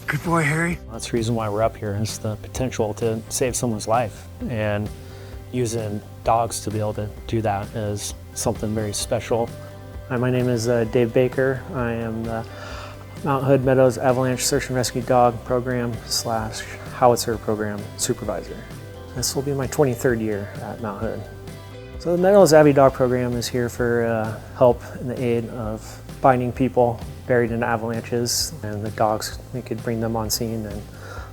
Good boy, Harry. That's the reason why we're up here, is the potential to save someone's life. And using dogs to be able to do that is something very special. Hi, my name is Dave Baker. I am the Mount Hood Meadows Avalanche Search and Rescue Dog Program / Howitzer Program Supervisor. This will be my 23rd year at Mount Hood. So the Meadows Avy Dog Program is here for help in the aid of finding people buried in avalanches, and the dogs, we could bring them on scene and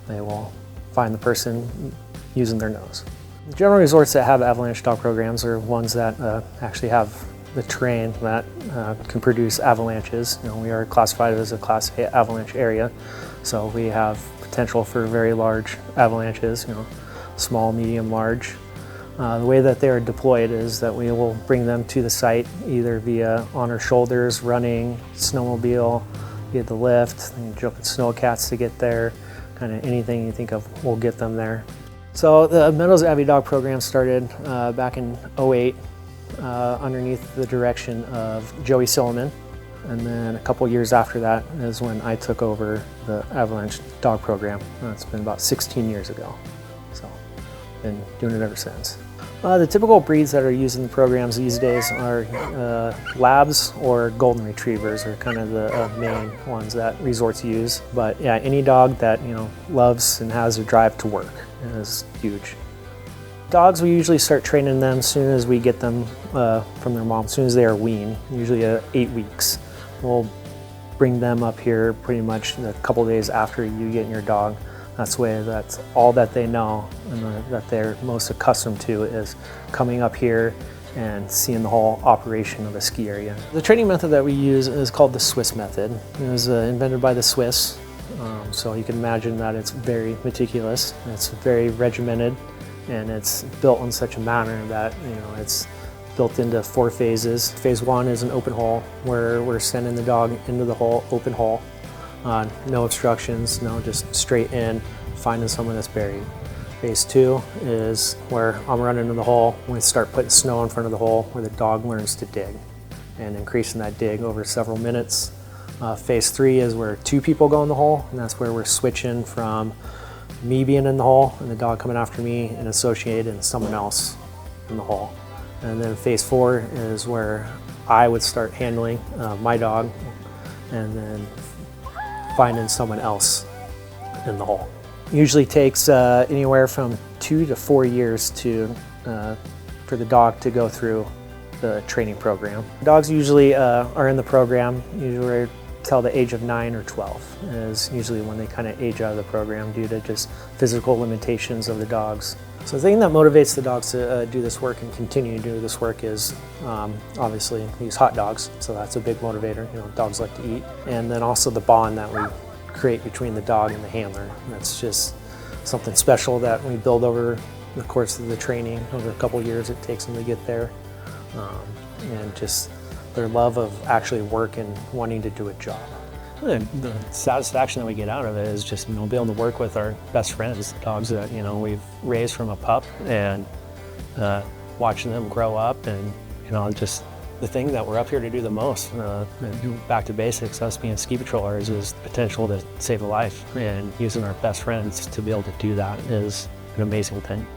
they will find the person using their nose. The general resorts that have avalanche dog programs are ones that actually have the terrain that can produce avalanches. You know, we are classified as a Class A avalanche area, so we have potential for very large avalanches, you know, small, medium, large. The way that they are deployed is that we will bring them to the site either via on our shoulders, running, snowmobile, via the lift, and jump in snowcats to get there. Kind of anything you think of, we'll get them there. So the Meadows Avy Dog Program started back in '08 underneath the direction of Joey Silliman. And then a couple years after that is when I took over the Avalanche Dog Program. It's been about 16 years ago. So been doing it ever since. The typical breeds that are used in the programs these days are labs or golden retrievers are kind of the main ones that resorts use. But yeah, any dog that, you know, loves and has a drive to work is huge. Dogs, we usually start training them as soon as we get them from their mom, as soon as they are weaned, usually 8 weeks. We'll bring them up here pretty much a couple days after you get your dog. That's all that they know and that they're most accustomed to is coming up here and seeing the whole operation of a ski area. The training method that we use is called the Swiss method. It was invented by the Swiss, so you can imagine that it's very meticulous, it's very regimented, and it's built in such a manner that, you know, it's built into 4 phases. Phase 1 is an open hole where we're sending the dog into the hole, open hole. No obstructions, no, just straight in, finding someone that's buried. Phase 2 is where I'm running in the hole. We start putting snow in front of the hole where the dog learns to dig and increasing that dig over several minutes. Phase 3 is where 2 people go in the hole, and that's where we're switching from me being in the hole and the dog coming after me and associating someone else in the hole. And then phase 4 is where I would start handling my dog and then finding someone else in the hole. Usually takes anywhere from 2 to 4 years for the dog to go through the training program. Dogs usually are in the program usually till the age of 9 or 12 is usually when they kind of age out of the program due to just physical limitations of the dogs. So the thing that motivates the dogs to do this work and continue to do this work is obviously use hot dogs, so that's a big motivator. You know, dogs like to eat. And then also the bond that we create between the dog and the handler. That's just something special that we build over the course of the training, over a couple years it takes them to get there. And just their love of actually work and wanting to do a job. The satisfaction that we get out of it is just, you know, being able to work with our best friends, dogs that, you know, we've raised from a pup, and watching them grow up, and, you know, just the thing that we're up here to do the most, back to basics, us being ski patrollers, is the potential to save a life, and using our best friends to be able to do that is an amazing thing.